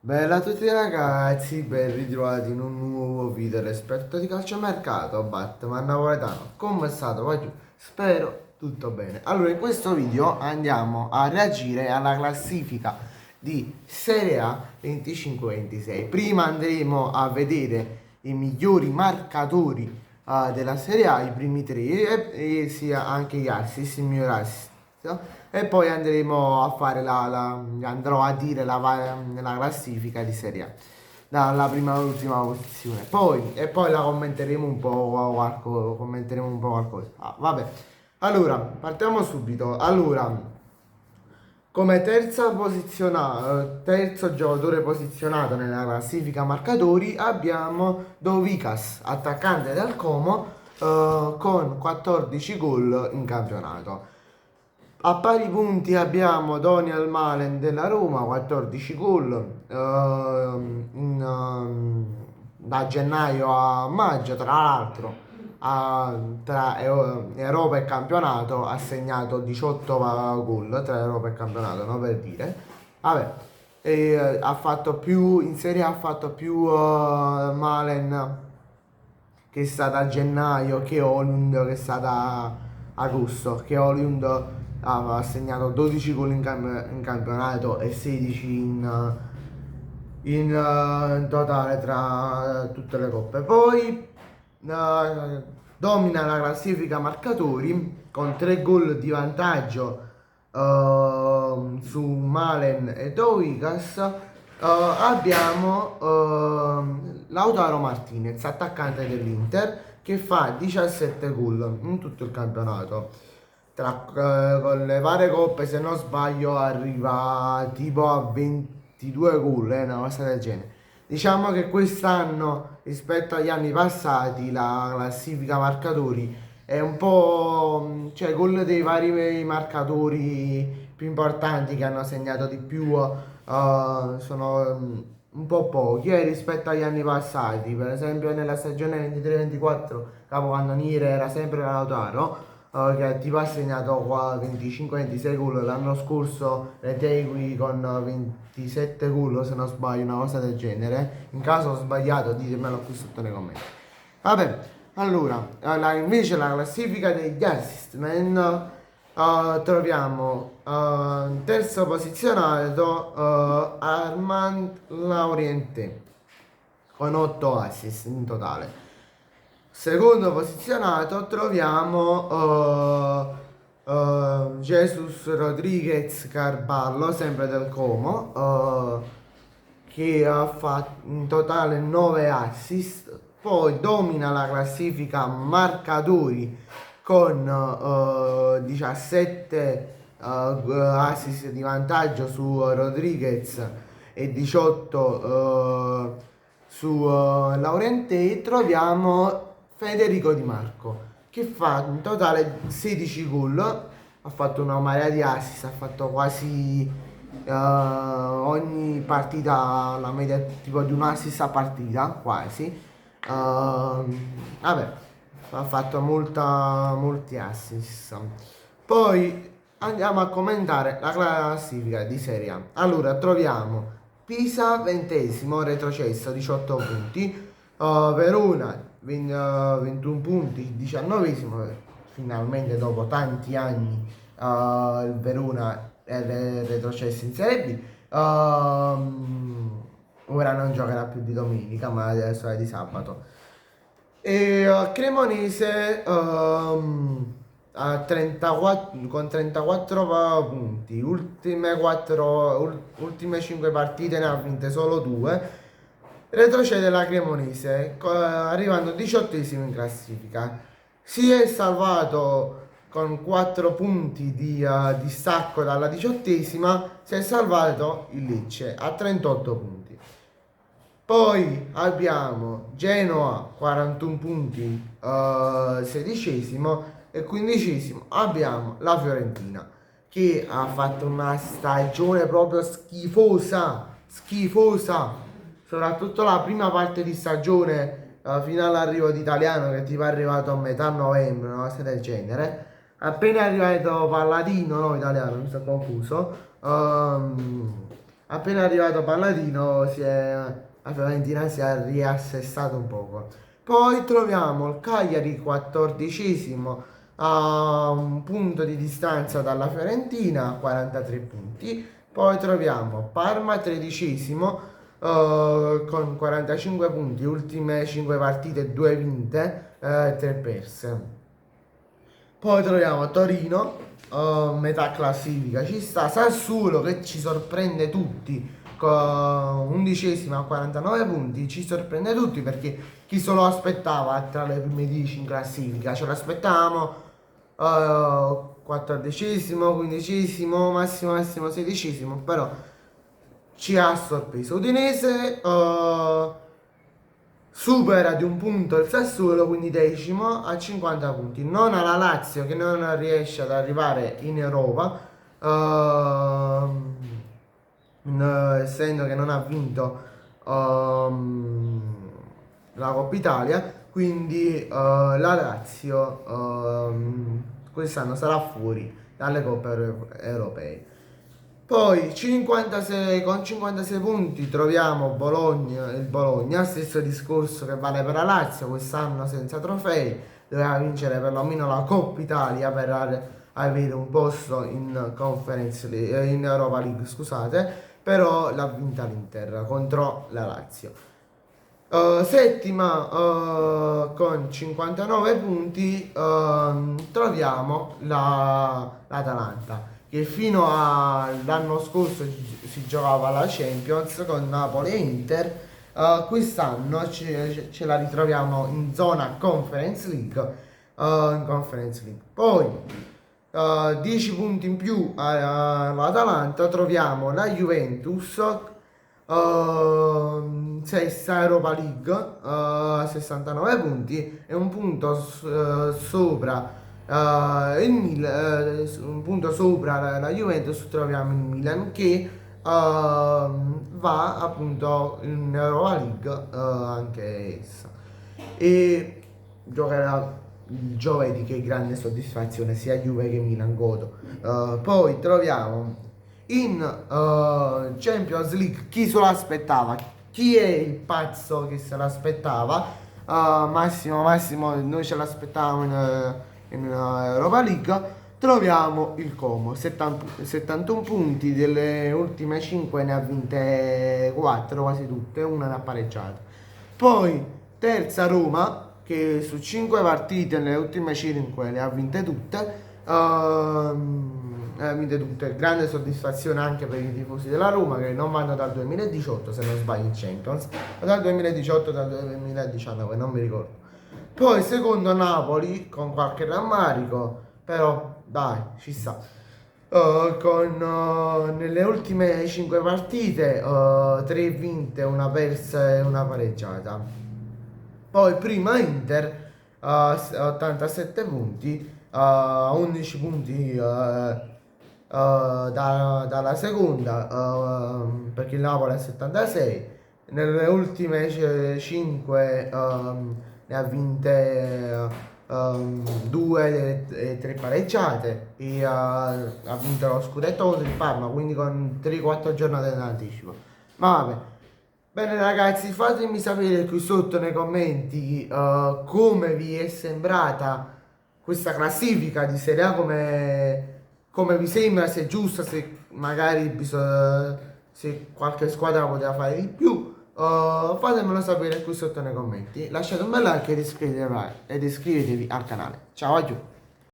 Bella a tutti ragazzi, ben ritrovati in un nuovo video all'esperto di calciomercato, Batman Napoletano. Come è stato oggi? Spero tutto bene. Allora, in questo video andiamo a reagire alla classifica di Serie A 25-26. Prima andremo a vedere i migliori marcatori della Serie A, i primi tre, e sia anche gli assist, il miglior assist. E poi andremo a fare andrò a dire la classifica di Serie A dalla prima all'ultima posizione. Poi la commenteremo un po' qualcosa. Vabbè. Allora, partiamo subito. Allora, come terzo giocatore posizionato nella classifica marcatori abbiamo Dovicas, attaccante del Como, con 14 gol in campionato. A pari punti abbiamo Donial Malen della Roma, 14 gol, da gennaio a maggio, tra l'altro, tra Europa e campionato ha segnato 18 gol tra Europa e campionato, no, per dire. Vabbè, ha fatto più, in Serie A ha fatto più Malen che sta da gennaio, che Olund che sta da agosto, che Olund ha segnato 12 gol in campionato e 16 in totale tra tutte le coppe. Poi domina la classifica marcatori con 3 gol di vantaggio su Malen e Dovigas. Abbiamo Lautaro Martinez, attaccante dell'Inter, che fa 17 gol in tutto il campionato. Con le varie coppe, se non sbaglio, arriva tipo a 22 gol, una cosa del genere. Diciamo che quest'anno, rispetto agli anni passati, la classifica marcatori è un po', cioè quello dei vari marcatori più importanti che hanno segnato di più sono un po' pochi rispetto agli anni passati. Per esempio nella stagione 23-24 capocannoniere era sempre Lautaro, che tipo ha segnato qua 25-26 gol. L'anno scorso Retegui con 27 gol, se non sbaglio, una cosa del genere. In caso ho sbagliato ditemelo qui sotto nei commenti. Vabbè, allora, invece la classifica degli assist man, troviamo terzo posizionato Armand Laurienté con 8 assist in totale. Secondo posizionato troviamo Jesus Rodriguez Carballo, sempre del Como, che ha fatto in totale 9 assist. Poi domina la classifica marcatori con 17 assist di vantaggio su Rodriguez e 18 su Laurentei. Troviamo Federico Di Marco che fa in totale 16 gol, ha fatto una marea di assist, ha fatto quasi ogni partita la media tipo di un assist a partita quasi. Vabbè, ha fatto molti assist. Poi andiamo a commentare la classifica di Serie A. Allora troviamo Pisa 20esimo, retrocesso 18 punti, Verona 21 punti, 19esimo, finalmente dopo tanti anni il Verona è retrocesso in Serie B. Ora non giocherà più di domenica, ma adesso è di sabato. E Cremonese con 34 punti, ultime 5 partite ne ha vinte solo 2. Retrocede la Cremonese, arrivando 18esimo in classifica. Si è salvato con 4 punti di distacco dalla 18esima, si è salvato il Lecce a 38 punti. Poi abbiamo Genoa 41 punti, 16esimo, e 15esimo abbiamo la Fiorentina che ha fatto una stagione proprio schifosa, soprattutto la prima parte di stagione, fino all'arrivo di Italiano che tipo è arrivato a metà novembre, una cosa del genere. Appena è arrivato Palladino, no, Italiano, mi sono confuso. appena arrivato Palladino la Fiorentina si è riassestata un poco. Poi troviamo il Cagliari 14esimo a un punto di distanza dalla Fiorentina, 43 punti. Poi troviamo Parma 13esimo con 45 punti, ultime 5 partite, 2 vinte, 3 perse. Poi troviamo Torino, metà classifica, ci sta Sassuolo che ci sorprende tutti con 11esima a 49 punti, ci sorprende tutti perché chi se lo aspettava tra le prime 10 in classifica, ce l'aspettavamo 14esimo, 15esimo, massimo 16esimo, però ci ha sorpreso. Udinese supera di un punto il Sassuolo, quindi decimo a 50 punti. Non alla Lazio che non riesce ad arrivare in Europa, essendo che non ha vinto la Coppa Italia, quindi la Lazio quest'anno sarà fuori dalle coppe europee. Poi 56, con 56 punti troviamo il Bologna, stesso discorso che vale per la Lazio, quest'anno senza trofei, doveva vincere perlomeno la Coppa Italia per avere un posto in in Europa League, scusate, però l'ha vinta l'Inter contro la Lazio. Settima con 59 punti troviamo l'Atalanta che fino all'anno scorso si giocava la Champions con Napoli e Inter. Quest'anno ce la ritroviamo in zona Conference League, Poi 10 punti in più all'Atalanta troviamo la Juventus, sesta Europa League, 69 punti e un punto sopra un punto sopra la Juventus troviamo il Milan che va appunto in Europa League anche essa e giocherà il giovedì, che grande soddisfazione sia Juve che Milan, godo. Poi troviamo in Champions League chi se lo aspettava, chi è il pazzo che se l'aspettava. Massimo noi ce l'aspettavamo in Europa League. Troviamo il Como, 71 punti, delle ultime 5 ne ha vinte 4 quasi tutte, una ne ha pareggiata. Poi terza Roma che su 5 partite nelle ultime 5 le ha vinte tutte. Grande soddisfazione anche per i tifosi della Roma che non vanno dal 2018, se non sbaglio, in Champions, o dal 2018 o dal 2019, non mi ricordo. Poi secondo Napoli con qualche rammarico, però dai, ci sta. Nelle ultime 5 partite 3 vinte, una persa e una pareggiata. Poi prima Inter 87 punti, 11 punti dalla seconda, perché il Napoli ha 76. Nelle ultime 5 ne ha vinte 2 e 3 pareggiate e ha vinto lo scudetto contro il Parma, quindi con 3-4 giornate in anticipo. Ma vabbè. Bene ragazzi, fatemi sapere qui sotto nei commenti come vi è sembrata questa classifica di Serie A, come vi sembra, se è giusta, se magari se qualche squadra poteva fare di più. Fatemelo sapere qui sotto nei commenti. Lasciate un bel like ed iscrivetevi al canale. Ciao a tutti.